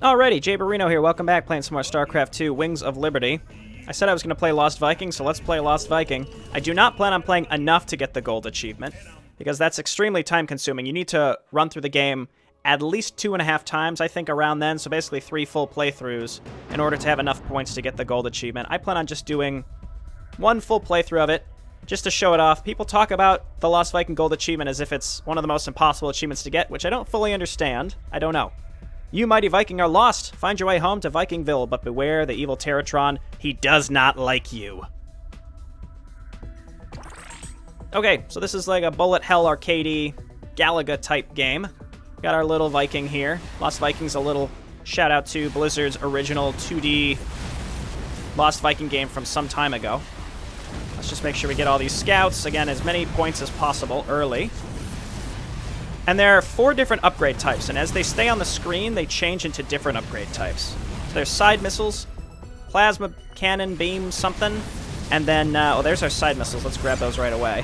Alrighty, Jayborino here. Welcome back, playing some more StarCraft 2, Wings of Liberty. I said I was going to play Lost Viking, so let's play Lost Viking. I do not plan on playing enough to get the gold achievement, because that's extremely time-consuming. You need to run through the game at least 2.5 times, I think, around then, so basically 3 full playthroughs in order to have enough points to get the gold achievement. I plan on just doing 1 full playthrough of it, just to show it off. People talk about the Lost Viking gold achievement as if it's one of the most impossible achievements to get, which I don't fully understand. I don't know. You, mighty Viking, are lost. Find your way home to Vikingville, but beware the evil Terratron. He does not like you. Okay, so this is like a bullet hell arcadey Galaga-type game. Got our little Viking here. Lost Viking's a little shout-out to Blizzard's original 2D Lost Viking game from some time ago. Let's just make sure we get all these scouts. Again, as many points as possible early. And there are 4 different upgrade types, and as they stay on the screen, they change into different upgrade types. So there's side missiles, plasma cannon, beam, something, and then, oh, there's our side missiles. Let's grab those right away.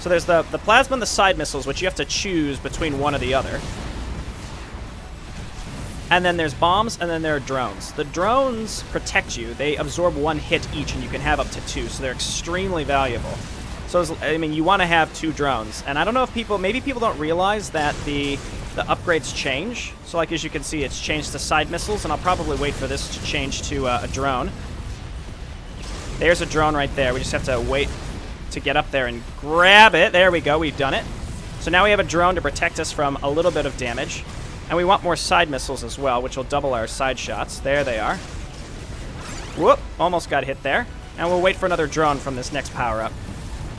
So there's the plasma and the side missiles, which you have to choose between one or the other. And then there's bombs, and then there are drones. The drones protect you. They absorb 1 hit each, and you can have up to 2, so they're extremely valuable. So, I mean, you want to have 2 drones. And I don't know if maybe people don't realize that the upgrades change. So, like, as you can see, it's changed to side missiles, and I'll probably wait for this to change to a drone. There's a drone right there. We just have to wait to get up there and grab it. There we go. We've done it. So now we have a drone to protect us from a little bit of damage. And we want more side missiles as well, which will double our side shots. There they are. Whoop. Almost got hit there. And we'll wait for another drone from this next power-up.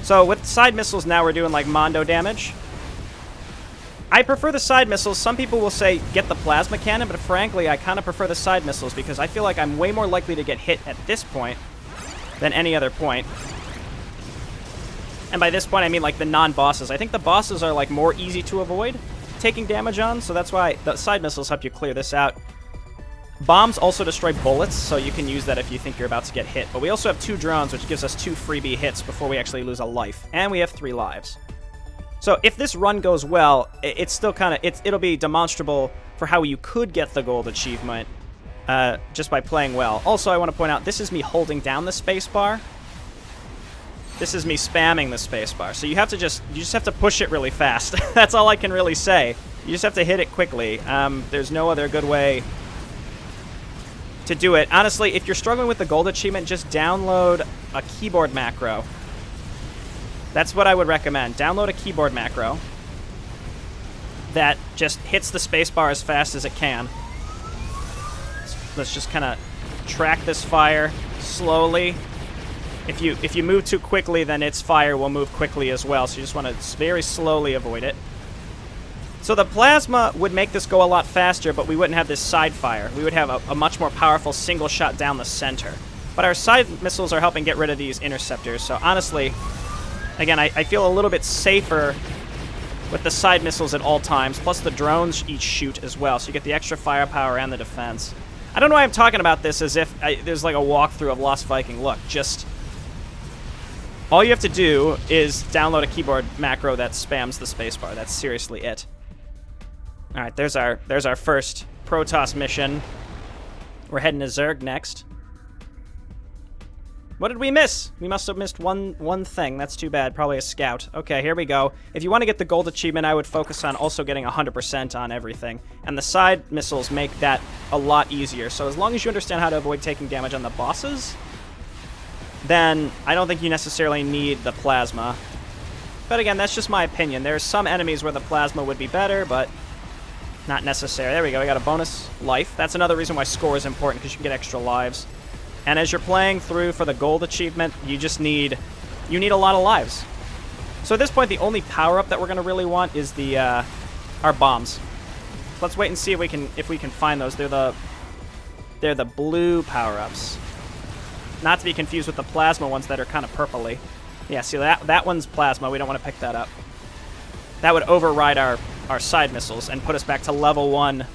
So with side missiles now, we're doing like Mondo damage. I prefer the side missiles. Some people will say get the plasma cannon, but frankly, I kind of prefer the side missiles because I feel like I'm way more likely to get hit at this point than any other point. And by this point, I mean like the non-bosses. I think the bosses are like more easy to avoid taking damage on, so that's why the side missiles help you clear this out. Bombs also destroy bullets, so you can use that if you think you're about to get hit. But we also have 2 drones, which gives us 2 freebie hits before we actually lose a life. And we have 3 lives. So if this run goes well, it's still kind of... It'll be demonstrable for how you could get the gold achievement just by playing well. Also, I want to point out, this is me holding down the spacebar. This is me spamming the spacebar. So you just have to push it really fast. That's all I can really say. You just have to hit it quickly. There's no other good way to do it. Honestly, if you're struggling with the gold achievement, just download a keyboard macro. That's what I would recommend. Download a keyboard macro that just hits the spacebar as fast as it can. Let's just kind of track this fire slowly. If you move too quickly, then its fire will move quickly as well, so you just want to very slowly avoid it. So the plasma would make this go a lot faster, but we wouldn't have this side fire. We would have a much more powerful single shot down the center. But our side missiles are helping get rid of these interceptors. So honestly, again, I feel a little bit safer with the side missiles at all times. Plus the drones each shoot as well, so you get the extra firepower and the defense. I don't know why I'm talking about this as if there's like a walkthrough of Lost Viking. Look, just... all you have to do is download a keyboard macro that spams the spacebar. That's seriously it. All right, there's our first Protoss mission. We're heading to Zerg next. What did we miss? We must have missed one thing. That's too bad. Probably a scout. Okay, here we go. If you want to get the gold achievement, I would focus on also getting 100% on everything. And the side missiles make that a lot easier. So as long as you understand how to avoid taking damage on the bosses, then I don't think you necessarily need the plasma. But again, that's just my opinion. There's some enemies where the plasma would be better, but not necessary. There we go. We got a bonus life. That's another reason why score is important, because you can get extra lives. And as you're playing through for the gold achievement, you need a lot of lives. So at this point, the only power-up that we're going to really want is our bombs. Let's wait and see if we can find those. They're the blue power-ups. Not to be confused with the plasma ones that are kind of purpley. Yeah, see, that one's plasma. We don't want to pick that up. That would override our side missiles and put us back to level 1.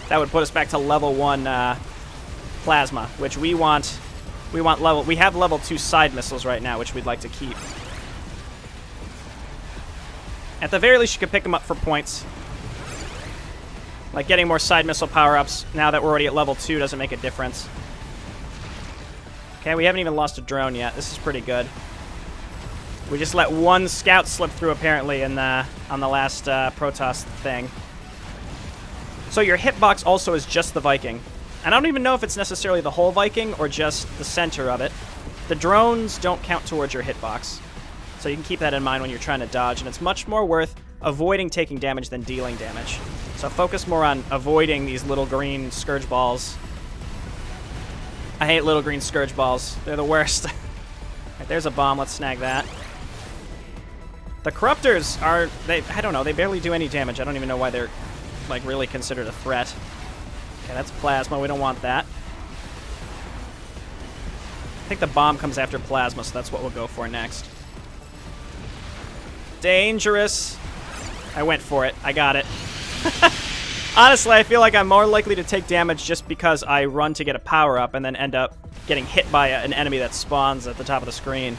That would put us back to level 1 plasma, which we want. We have level 2 side missiles right now, which we'd like to keep. At the very least, you could pick them up for points. Like, getting more side missile power-ups now that we're already at level 2 doesn't make a difference. Okay, we haven't even lost a drone yet. This is pretty good. We just let one scout slip through, apparently, on the last Protoss thing. So your hitbox also is just the Viking. And I don't even know if it's necessarily the whole Viking or just the center of it. The drones don't count towards your hitbox. So you can keep that in mind when you're trying to dodge. And it's much more worth avoiding taking damage than dealing damage. So focus more on avoiding these little green Scourge balls. I hate little green Scourge balls. They're the worst. Right, there's a bomb. Let's snag that. The Corruptors are... I don't know. They barely do any damage. I don't even know why they're, like, really considered a threat. Okay, that's Plasma. We don't want that. I think the bomb comes after Plasma, so that's what we'll go for next. Dangerous. I went for it. I got it. Honestly, I feel like I'm more likely to take damage just because I run to get a power-up and then end up getting hit by an enemy that spawns at the top of the screen.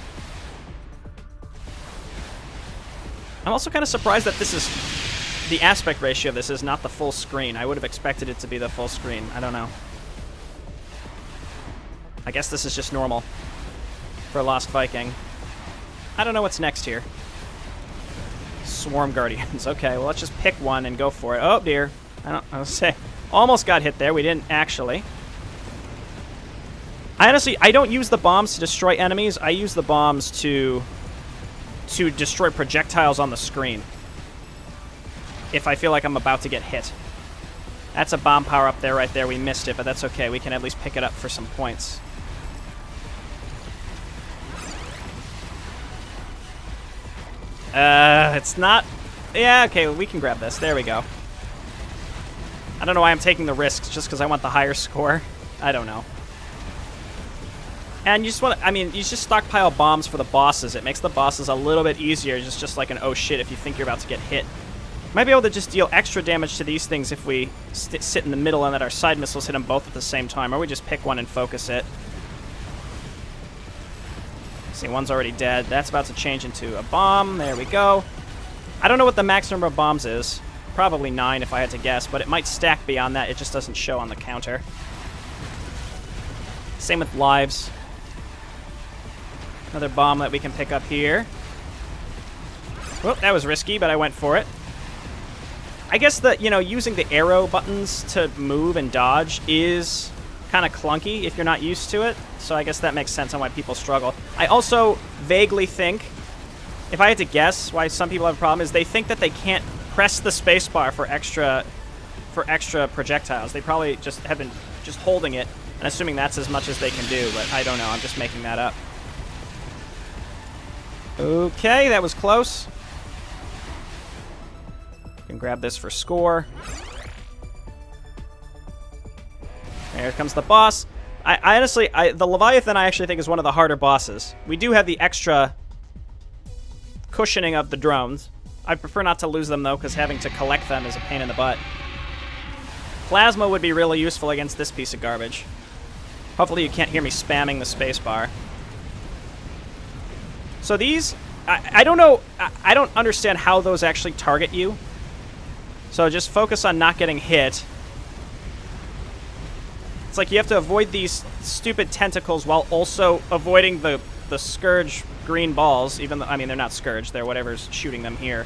I'm also kind of surprised that this is... the aspect ratio of this is not the full screen. I would have expected it to be the full screen. I don't know. I guess this is just normal for Lost Viking. I don't know what's next here. Swarm Guardians. Okay, well, let's just pick one and go for it. Oh, dear. I was say, almost got hit there. We didn't actually. I don't use the bombs to destroy enemies. I use the bombs to destroy projectiles on the screen if I feel like I'm about to get hit. That's a bomb power up there right there. We missed it, but that's okay. We can at least pick it up for some points. It's not... Yeah, okay, we can grab this. There we go. I don't know why I'm taking the risks, just because I want the higher score. I don't know. And you just want to... I mean, you just stockpile bombs for the bosses. It makes the bosses a little bit easier, just like an oh shit if you think you're about to get hit. Might be able to just deal extra damage to these things if we sit in the middle and let our side missiles hit them both at the same time, or we just pick one and focus it. See, one's already dead. That's about to change into a bomb. There we go. I don't know what the max number of bombs is. Probably 9 if I had to guess, but it might stack beyond that. It just doesn't show on the counter. Same with lives. Another bomb that we can pick up here. Well, that was risky, but I went for it. I guess that, using the arrow buttons to move and dodge is kind of clunky if you're not used to it. So I guess that makes sense on why people struggle. I also vaguely think, if I had to guess why some people have a problem, is they think that they can't press the spacebar for extra projectiles. They probably just have been just holding it and assuming that's as much as they can do, but I don't know. I'm just making that up. Okay, that was close. Can grab this for score. There comes the boss. I honestly, the Leviathan I actually think is one of the harder bosses. We do have the extra cushioning of the drones. I prefer not to lose them, though, because having to collect them is a pain in the butt. Plasma would be really useful against this piece of garbage. Hopefully you can't hear me spamming the spacebar. So these, I don't know, I don't understand how those actually target you. So just focus on not getting hit. It's like you have to avoid these stupid tentacles while also avoiding the Scourge green balls, even though, I mean, they're not Scourge, they're whatever's shooting them here.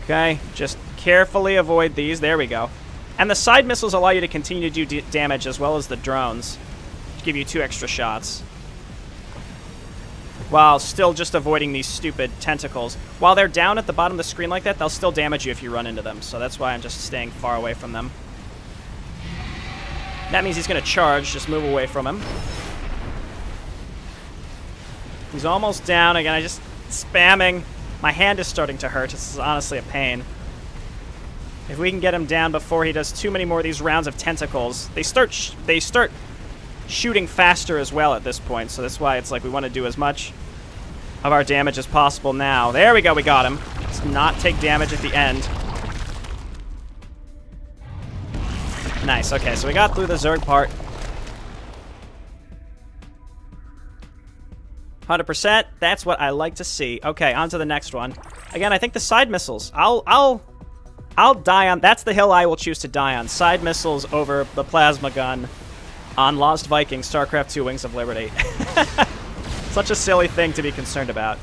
Okay, just carefully avoid these. There we go. And the side missiles allow you to continue to do damage as well as the drones, to give you 2 extra shots, while still just avoiding these stupid tentacles. While they're down at the bottom of the screen like that, they'll still damage you if you run into them, so that's why I'm just staying far away from them. That means he's going to charge. Just move away from him. He's almost down. Again, I just spamming. My hand is starting to hurt. This is honestly a pain. If we can get him down before he does too many more of these rounds of tentacles, they start shooting faster as well at this point, so that's why it's like we want to do as much of our damage as possible now. There we go, we got him. Let's not take damage at the end. Nice, okay, so we got through the Zerg part. 100%, that's what I like to see. Okay, on to the next one. Again, I think the side missiles. I'll I'll die on... That's the hill I will choose to die on. Side missiles over the plasma gun on Lost Viking, StarCraft 2 Wings of Liberty. Such a silly thing to be concerned about.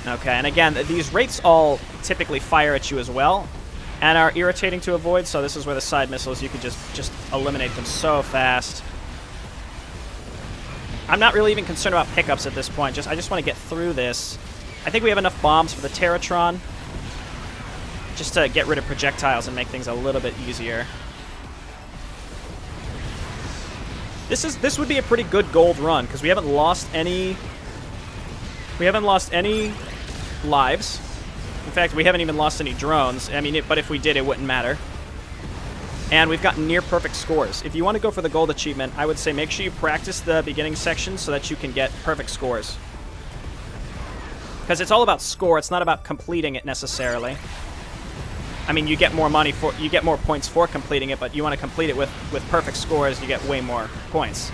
Okay, and again, these wraiths all typically fire at you as well, and are irritating to avoid, so this is where the side missiles, you could just eliminate them so fast. I'm not really even concerned about pickups at this point. I just want to get through this. I think we have enough bombs for the Terratron, just to get rid of projectiles and make things a little bit easier. This would be a pretty good gold run, because we haven't lost any... We haven't lost any lives. In fact, we haven't even lost any drones. I mean, but if we did, it wouldn't matter. And we've gotten near perfect scores. If you want to go for the gold achievement, I would say make sure you practice the beginning section so that you can get perfect scores. Because it's all about score, it's not about completing it necessarily. I mean, you get more money for, you get more points for completing it, but you want to complete it with perfect scores, you get way more points.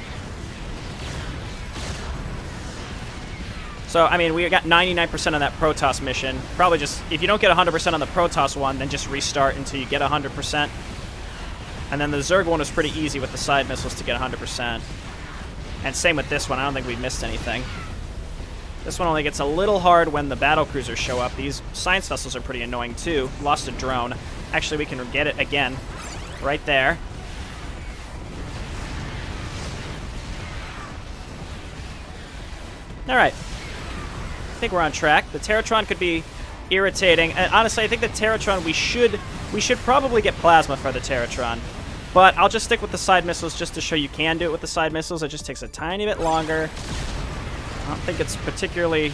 So, I mean, we got 99% on that Protoss mission. Probably just, if you don't get 100% on the Protoss one, then just restart until you get 100%. And then the Zerg one was pretty easy with the side missiles to get 100%. And same with this one, I don't think we missed anything. This one only gets a little hard when the battle cruisers show up. These science vessels are pretty annoying too. Lost a drone. Actually, we can get it again. Right there. Alright. I think we're on track. The Terratron could be irritating. And honestly, I think the Terratron, we should probably get plasma for the Terratron. But I'll just stick with the side missiles just to show you can do it with the side missiles. It just takes a tiny bit longer. I don't think it's particularly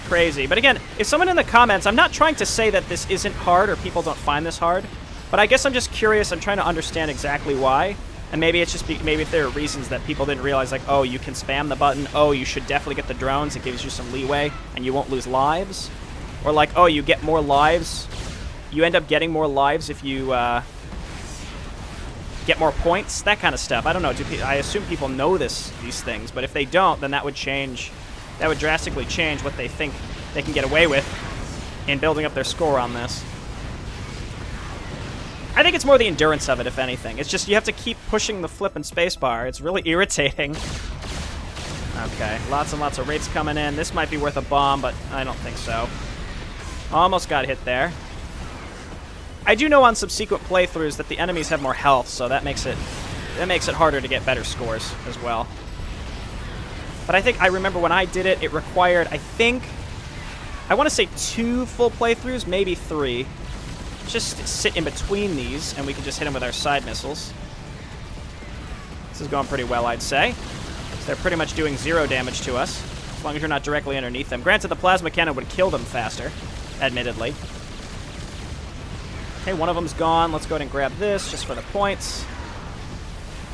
crazy. But again, if someone in the comments, I'm not trying to say that this isn't hard or people don't find this hard, but I guess I'm just curious. I'm trying to understand exactly why. And maybe it's just maybe if there are reasons that people didn't realize, like, oh, you can spam the button. Oh, you should definitely get the drones. It gives you some leeway and you won't lose lives. Or like, oh, you get more lives. You end up getting more lives if you get more points, that kind of stuff. I don't know. I assume people know these things, but if they don't, then that would drastically change what they think they can get away with in building up their score on this. I think it's more the endurance of it, if anything. It's just you have to keep pushing the flip and spacebar. It's really irritating. Okay, lots and lots of wraiths coming in. This might be worth a bomb, but I don't think so. Almost got hit there. I do know on subsequent playthroughs that the enemies have more health, so that makes it harder to get better scores as well. But I remember when I did it, it required, I want to say 2 full playthroughs, maybe 3. Just sit in between these, and we can just hit them with our side missiles. This is going pretty well, I'd say. So they're pretty much doing 0 damage to us, as long as you're not directly underneath them. Granted, the plasma cannon would kill them faster, admittedly. Okay, one of them's gone. Let's go ahead and grab this, just for the points.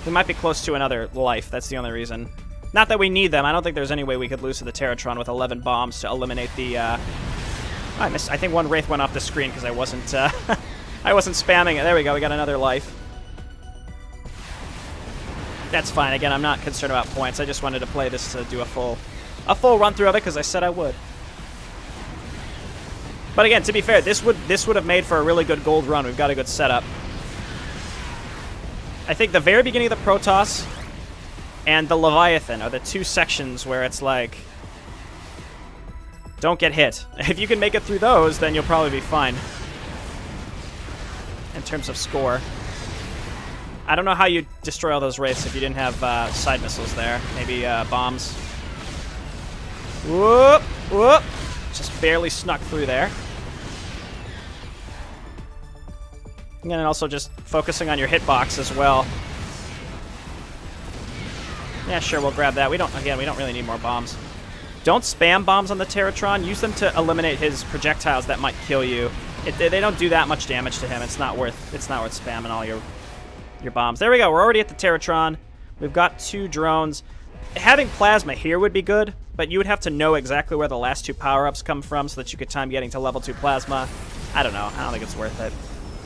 We might be close to another life, that's the only reason. Not that we need them. I don't think there's any way we could lose to the Terratron with 11 bombs to eliminate the, I missed. I think one Wraith went off the screen because I wasn't I wasn't spamming it. There we go. We got another life. That's fine. Again, I'm not concerned about points. I just wanted to play this to do a full run through of it because I said I would. But again, to be fair, this would have made for a really good gold run. We've got a good setup. I think the very beginning of the Protoss and the Leviathan are the 2 sections where it's like, don't get hit. If you can make it through those, then you'll probably be fine in terms of score. I don't know how you destroy all those wraiths if you didn't have side missiles there. Maybe bombs. Whoop! Whoop! Just barely snuck through there. And then also just focusing on your hitbox as well. Yeah, sure, we'll grab that. We don't really need more bombs. Don't spam bombs on the Terratron. Use them to eliminate his projectiles that might kill you. They don't do that much damage to him. It's not worth spamming all your bombs. There we go. We're already at the Terratron. We've got 2 drones. Having plasma here would be good, but you would have to know exactly where the last 2 power-ups come from so that you could time getting to level 2 plasma. I don't know. I don't think it's worth it.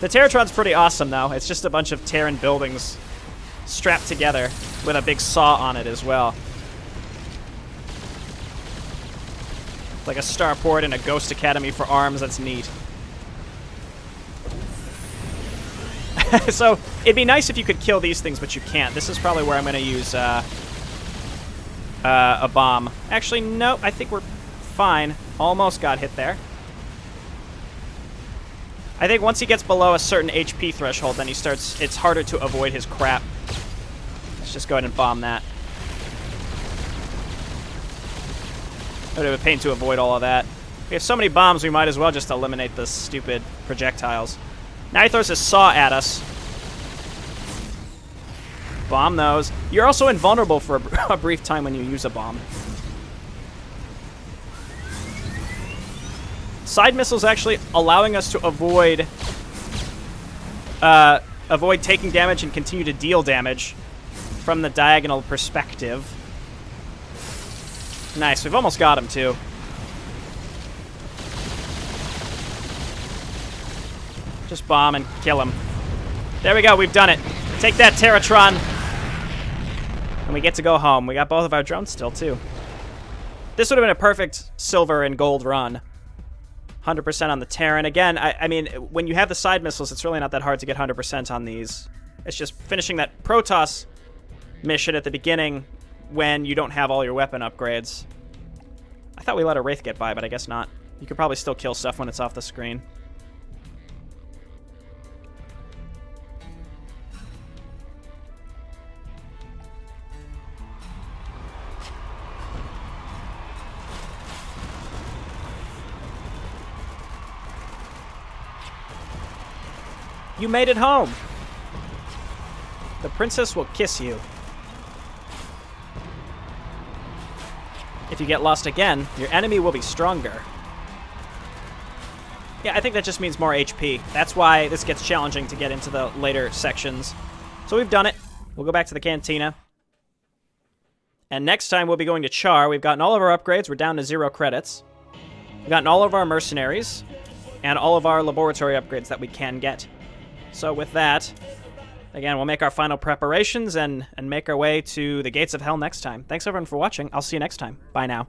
The Terratron's pretty awesome, though. It's just a bunch of Terran buildings strapped together with a big saw on it as well. Like a starport and a ghost academy for arms. That's neat. So it'd be nice if you could kill these things, but you can't. This is probably where I'm going to use a bomb. Actually, no, I think we're fine. Almost got hit there. I think once he gets below a certain HP threshold, then he starts, it's harder to avoid his crap. Let's just go ahead and bomb that. It would be a pain to avoid all of that. We have so many bombs, we might as well just eliminate the stupid projectiles. Now he throws his saw at us. Bomb those. You're also invulnerable for a brief time when you use a bomb. Side missiles actually allowing us to avoid taking damage and continue to deal damage from the diagonal perspective. Nice, we've almost got him too. Just bomb and kill him. There we go, we've done it. Take that, Terratron. And we get to go home. We got both of our drones still too. This would have been a perfect silver and gold run. 100% on the Terran. Again, I mean, when you have the side missiles, it's really not that hard to get 100% on these. It's just finishing that Protoss mission at the beginning when you don't have all your weapon upgrades. I thought we let a Wraith get by, but I guess not. You could probably still kill stuff when it's off the screen. You made it home. The princess will kiss you. If you get lost again, your enemy will be stronger. Yeah, I think that just means more HP. That's why this gets challenging to get into the later sections. So we've done it. We'll go back to the cantina. And next time we'll be going to Char. We've gotten all of our upgrades. We're down to 0 credits. We've gotten all of our mercenaries and all of our laboratory upgrades that we can get. So with that, again, we'll make our final preparations and make our way to the Gates of Hell next time. Thanks everyone for watching. I'll see you next time. Bye now.